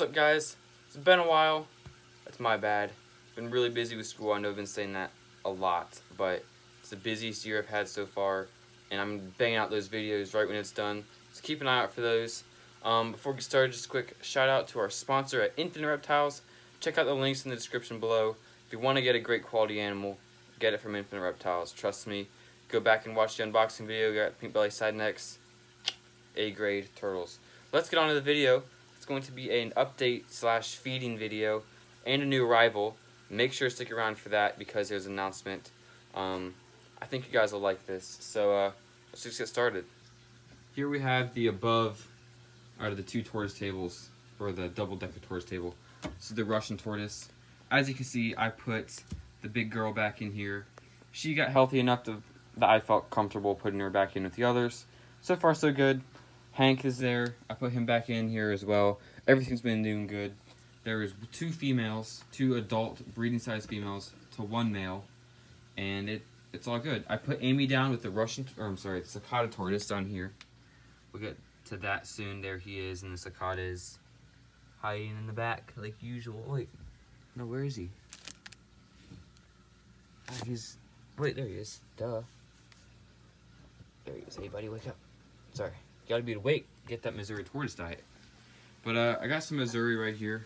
What's up, guys? It's been a while. That's my bad. Been really busy with school. I know I've been saying that a lot, but it's the busiest year I've had so far, and I'm banging out those videos right when it's done. So keep an eye out for those. Before we get started, just a quick shout out to our sponsor at Infinite Reptiles. Check out the links in the description below. If you want to get a great quality animal, get it from Infinite Reptiles. Trust me. Go back and watch the unboxing video. We got pink belly side necks, A-grade turtles. Let's get on to the video. It's going to be an update / feeding video and a new arrival. Make sure to stick around for that because there's an announcement. I think you guys will like this. So let's just get started. Here we have the above out of the two tortoise tables, or the double-decker tortoise table. This is the Russian tortoise. As you can see, I put the big girl back in here. She got healthy enough that I felt comfortable putting her back in with the others. So far, so good. Hank is there. I put him back in here as well. Everything's been doing good. There is 2 females, 2 adult breeding size females to 1 male, and it's all good. I put Amy down with the the cicada tortoise down here. We'll get to that soon. There he is, and the cicada is hiding in the back like usual. Wait, no, where is he? Wait, there he is. Duh. There he is. Hey, buddy, wake up. Sorry. You gotta be awake. Get that Missouri tortoise diet. But I got some Missouri right here.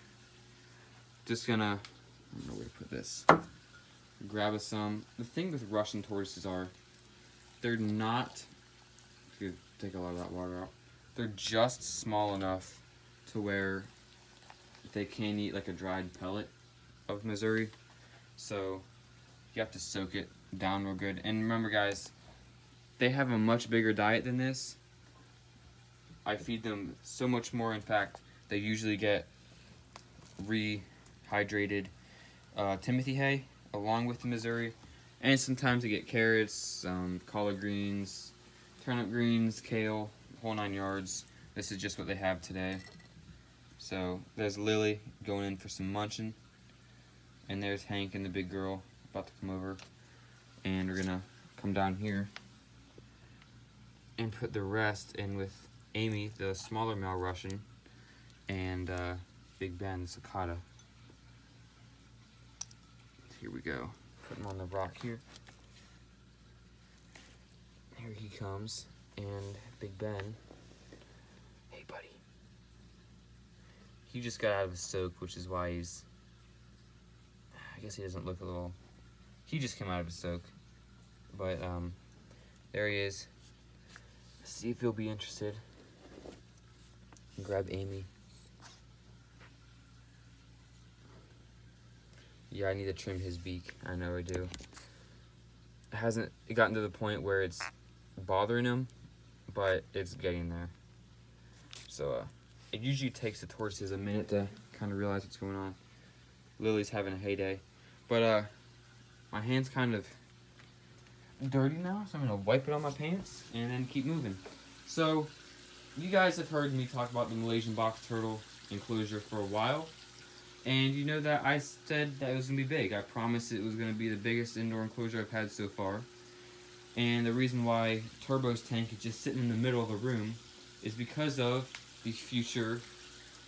Just gonna, I don't know where to put this. Grab us some. The thing with Russian tortoises are, they're not, take a lot of that water out. They're just small enough to where they can eat like a dried pellet of Missouri. So you have to soak it down real good. And remember, guys, they have a much bigger diet than this. I feed them so much more. In fact, they usually get rehydrated Timothy hay along with the Missouri. And sometimes they get carrots, collard greens, turnip greens, kale, whole 9 yards. This is just what they have today. So there's Lily going in for some munching. And there's Hank and the big girl about to come over. And we're gonna come down here and put the rest in with Amy, the smaller male Russian, and Big Ben, the cicada. Here we go. Put him on the rock here. Here he comes, and Big Ben. Hey, buddy. He just got out of a soak, which is why he's, I guess he doesn't look a little, he just came out of a soak. But there he is. Let's see if he'll be interested. Grab Amy. Yeah, I need to trim his beak. I know I do. It hasn't gotten to the point where it's bothering him, but it's getting there. So it usually takes the tortoises a minute to kind of realize what's going on. Lily's having a heyday. But my hand's kind of dirty now, so I'm gonna wipe it on my pants and then keep moving. So you guys have heard me talk about the Malaysian box turtle enclosure for a while, and you know that I said that it was going to be big. I promised it was going to be the biggest indoor enclosure I've had so far, and the reason why Turbo's tank is just sitting in the middle of the room is because of the future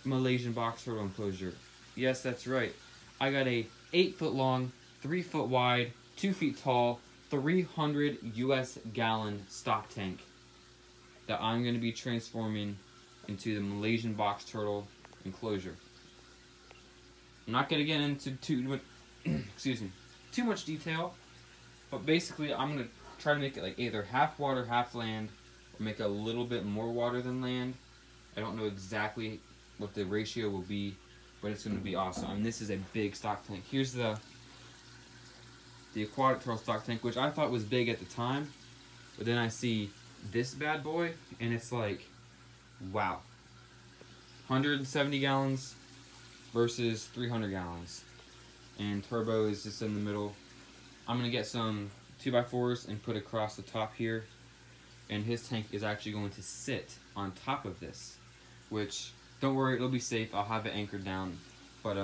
Malaysian box turtle enclosure. Yes, that's right. I got a 8-foot long, 3-foot wide, 2 feet tall, 300 US gallon stock tank that I'm going to be transforming into the Malaysian box turtle enclosure. I'm not going to get into too much detail, but basically I'm going to try to make it like either half water, half land, or make a little bit more water than land. I don't know exactly what the ratio will be, but it's going to be awesome. I mean, this is a big stock tank. Here's the aquatic turtle stock tank, which I thought was big at the time, but then I see this bad boy, and it's like, wow. 170 gallons versus 300 gallons. And Turbo is just in the middle. I'm going to get some 2x4s and put across the top here. And his tank is actually going to sit on top of this. Which, don't worry, it'll be safe. I'll have it anchored down. But,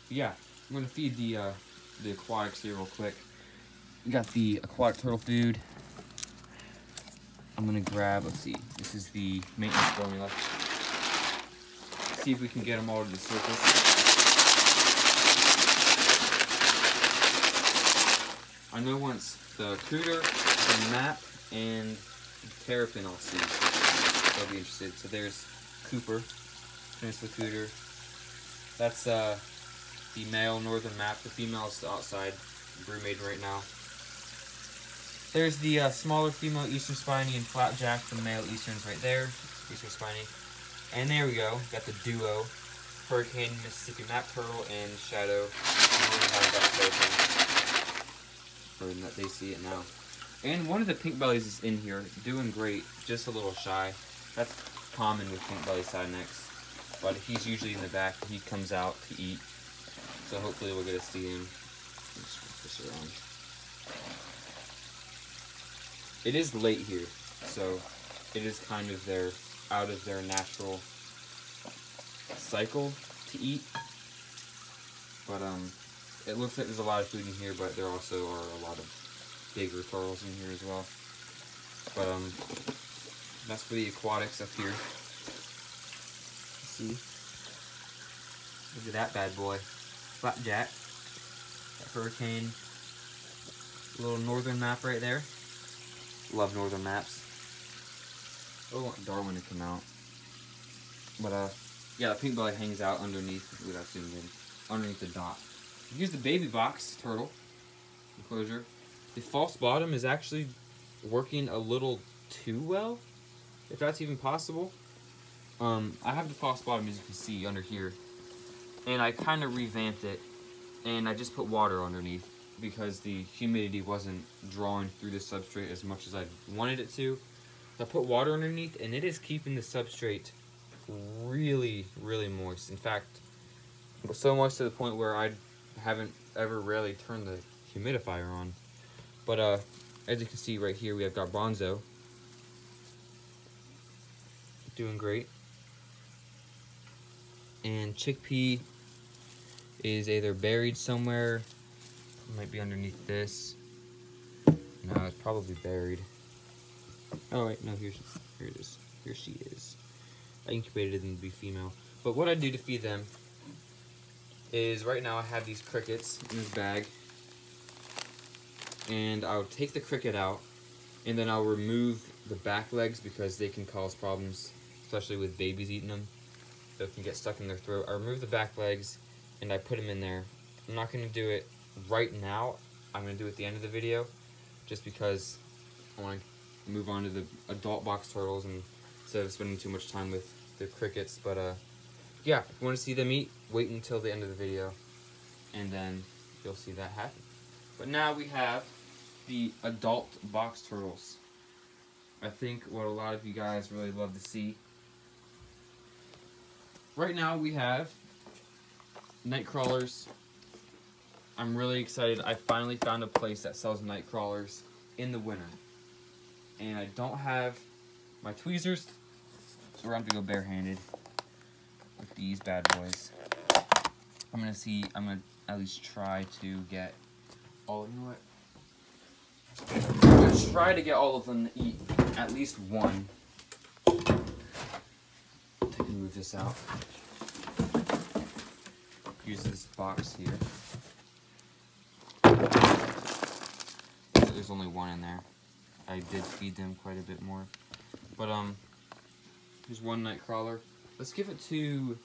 yeah. I'm going to feed the aquatics here real quick. We got the aquatic turtle food. I'm gonna grab, let's see, this is the maintenance formula. see if we can get them all to the surface. I know once the cooter, the map, and the terrapin I'll see. I'll be interested. So there's Cooper, Peninsula Cooter. That's the male northern map. The female's outside, brood maiden right now. There's the smaller female eastern spiny and flapjack. The male eastern's right there, eastern spiny. And there we go. Got the duo, Hurricane Mississippi map turtle and Shadow. Or that they see it now. And one of the pink bellies is in here, doing great, just a little shy. That's common with pink belly side necks, but he's usually in the back. He comes out to eat, so hopefully we'll get to see him. Just flip this around. It is late here, so it is kind of out of their natural cycle to eat. But it looks like there's a lot of food in here, but there also are a lot of bigger turtles in here as well. But that's for the aquatics up here. See? Look at that bad boy. Flapjack. That Hurricane. Little northern map right there. Love northern maps. Oh, I want Darwin to come out. But yeah, the pink belly hangs out underneath, without zooming in, underneath the dot. Here's the baby box turtle enclosure. The false bottom is actually working a little too well, if that's even possible. I have the false bottom, as you can see, under here. And I kind of revamped it, and I just put water underneath because the humidity wasn't drawing through the substrate as much as I wanted it to. So I put water underneath, and it is keeping the substrate really, really moist. In fact, so moist to the point where I haven't ever really turned the humidifier on. But as you can see right here, we have Garbanzo doing great. And Chickpea is either buried somewhere, might be underneath this. No, it's probably buried. Oh wait, no, here it is. Here she is. I incubated them to be female. But what I do to feed them is, right now I have these crickets in this bag. And I'll take the cricket out, and then I'll remove the back legs because they can cause problems, especially with babies eating them. They can get stuck in their throat. I remove the back legs, and I put them in there. I'm not going to do it right now. I'm going to do it at the end of the video, just because I want to move on to the adult box turtles and instead of spending too much time with the crickets. But yeah, if you want to see them eat, wait until the end of the video, and then you'll see that happen. But now we have the adult box turtles. I think what a lot of you guys really love to see. Right now we have night crawlers. I'm really excited. I finally found a place that sells night crawlers in the winter. And I don't have my tweezers, so we're going to have to go barehanded with these bad boys. I'm going to at least try to get all, you know what? I'm going to try to get all of them to eat at least one. I can move this out. Use this box here. There's only one in there. I did feed them quite a bit more. But here's one night crawler. Let's give it to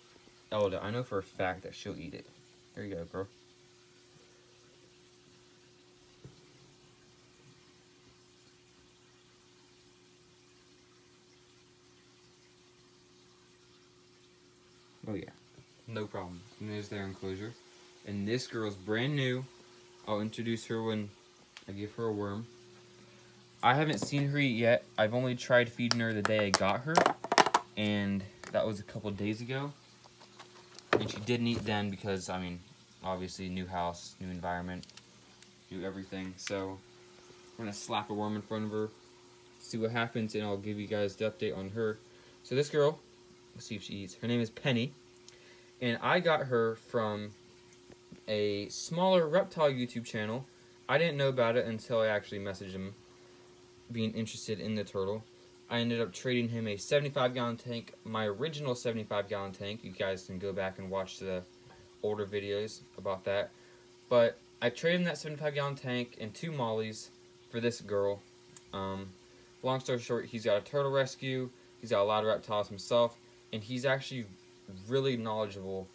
Elda. I know for a fact that she'll eat it. There you go, girl. Oh yeah, no problem. And there's their enclosure. And this girl's brand new. I'll introduce her when I give her a worm. I haven't seen her eat yet. I've only tried feeding her the day I got her, and that was a couple days ago. And she didn't eat then because, I mean, obviously new house, new environment, new everything. So we're gonna slap a worm in front of her, see what happens, and I'll give you guys the update on her. So this girl, let's see if she eats. Her name is Penny, and I got her from a smaller reptile YouTube channel. I didn't know about it until I actually messaged him, being interested in the turtle. I ended up trading him a 75-gallon tank, my original 75-gallon tank. You guys can go back and watch the older videos about that. But I traded him that 75-gallon tank and 2 mollies for this girl. Long story short, he's got a turtle rescue, he's got a lot of reptiles himself, and he's actually really knowledgeable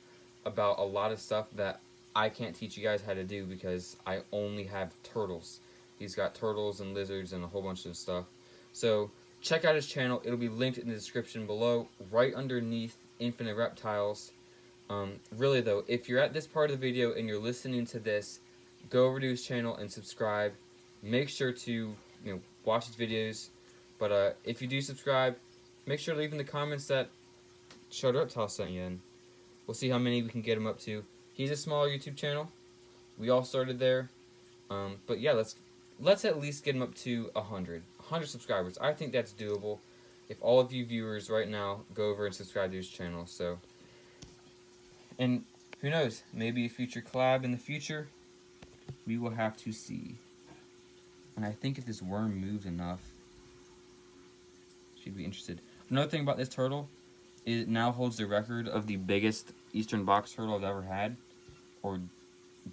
about a lot of stuff that I can't teach you guys how to do because I only have turtles. He's got turtles and lizards and a whole bunch of stuff. So check out his channel. It'll be linked in the description below, right underneath Infinite Reptiles. Really though, if you're at this part of the video and you're listening to this, go over to his channel and subscribe. Make sure to watch his videos. But if you do subscribe, make sure to leave in the comments that Showed Reptiles sent you in. We'll see how many we can get him up to. He's a smaller YouTube channel. We all started there. But yeah, let's at least get him up to 100 subscribers. I think that's doable. If all of you viewers right now go over and subscribe to his channel. So, and who knows, maybe a future collab in the future. We will have to see. And I think if this worm moves enough, she'd be interested. Another thing about this turtle, it now holds the record of the biggest eastern box turtle I've ever had, or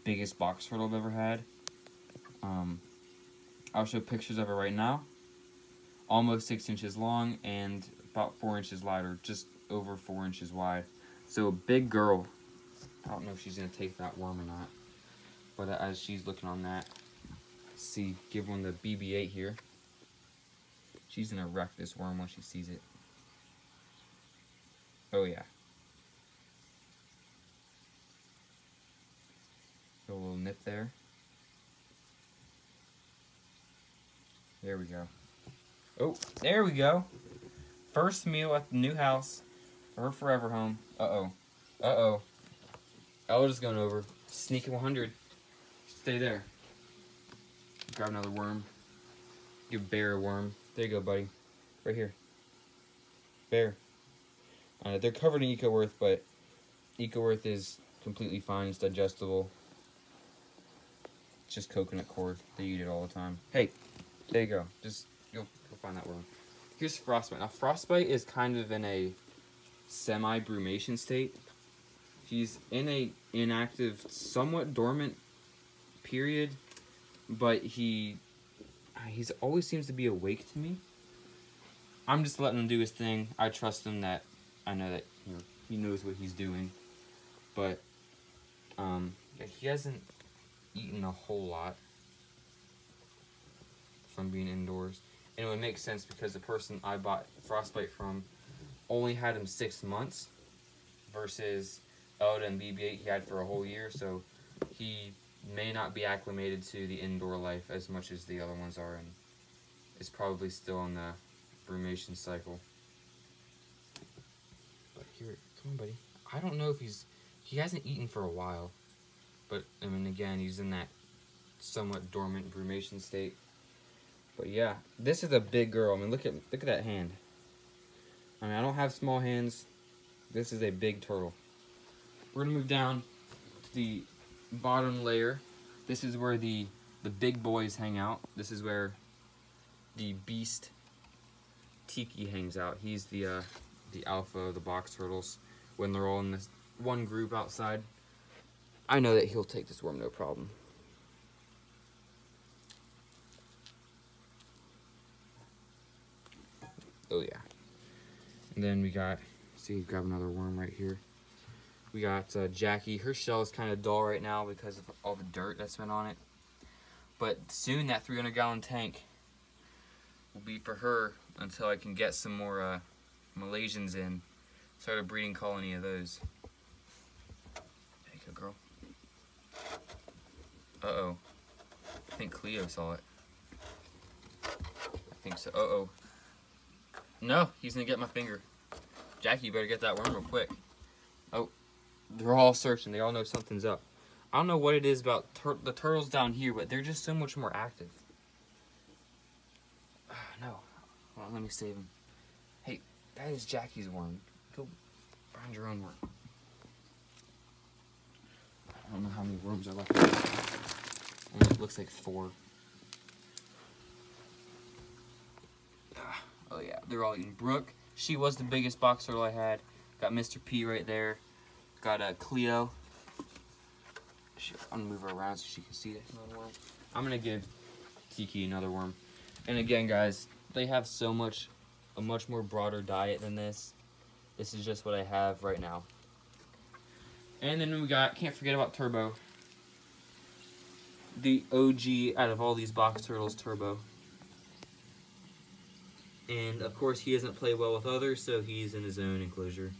biggest box turtle I've ever had. I'll show pictures of it right now. Almost 6 inches long and about 4 inches wide, or just over 4 inches wide. So a big girl. I don't know if she's gonna take that worm or not, but as she's looking on that, see, give one the BB-8 here. She's gonna wreck this worm when she sees it. Oh yeah. A little nip there. There we go. Oh, there we go. First meal at the new house for her forever home. Uh-oh. Uh-oh. Ella's going over. Sneaky 100. Stay there. Grab another worm. Give Bear a worm. There you go, buddy. Right here. Bear. They're covered in EcoWorth, but EcoWorth is completely fine. It's digestible. It's just coconut cord. They eat it all the time. Hey, there you go. Just go find that worm. Here's Frostbite. Now, Frostbite is kind of in a semi-brumation state. He's in a inactive, somewhat dormant period, but he's always seems to be awake to me. I'm just letting him do his thing. I trust him that I know that he knows what he's doing. But yeah, he hasn't eaten a whole lot from being indoors. And it would make sense because the person I bought Frostbite from only had him 6 months versus Elda and BB-8 he had for a whole year, so he may not be acclimated to the indoor life as much as the other ones are, and is probably still in the brumation cycle. But here, come on, buddy. I don't know if he hasn't eaten for a while, but I mean, again, he's in that somewhat dormant brumation state. But yeah, this is a big girl. I mean, look at that hand. I mean, I don't have small hands. This is a big turtle. We're gonna move down to the bottom layer. This is where the big boys hang out. This is where the beast Tiki hangs out. He's the alpha of the box turtles when they're all in this one group outside. I know that he'll take this worm no problem. Oh yeah. And then we got, see, grab another worm right here. We got Jackie. Her shell is kind of dull right now because of all the dirt that's been on it. But soon that 300-gallon tank will be for her until I can get some more Malaysians in. Start a breeding colony of those. There you go, girl. Uh-oh. I think Cleo saw it. I think so. Uh-oh. No, he's gonna get my finger. Jackie, you better get that worm real quick. Oh, they're all searching. They all know something's up. I don't know what it is about the turtles down here, but they're just so much more active. No. Hold on, let me save him. Hey, that is Jackie's worm. Go find your own worm. I don't know how many worms are left. It looks like 4. Oh, yeah. they're all eating. Brooke, she was the biggest box turtle I had. Got Mr. P right there. Got Cleo. I'm gonna move her around so she can see that. I'm gonna give Tiki another worm. And again, guys, they have a much more broader diet than this. This is just what I have right now. And then we got, can't forget about Turbo. The OG out of all these box turtles, Turbo. And of course he doesn't play well with others, so he's in his own enclosure.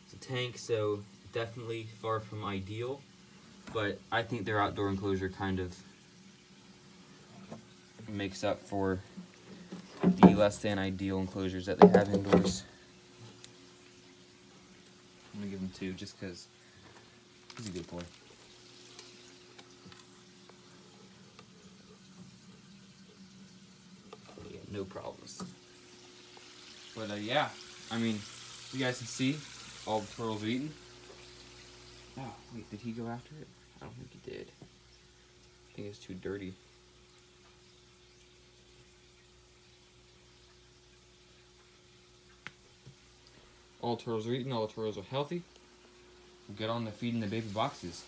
It's a tank, so definitely far from ideal. But I think their outdoor enclosure kind of makes up for the less than ideal enclosures that they have indoors. I'm gonna give him 2 just because he's a good boy. Yeah, no problems. But yeah, I mean, you guys can see all the turtles are eating. Oh, wait, did he go after it? I don't think he did. I think it's too dirty. All turtles are eating, all the turtles are healthy. We'll get on to feeding the baby boxes.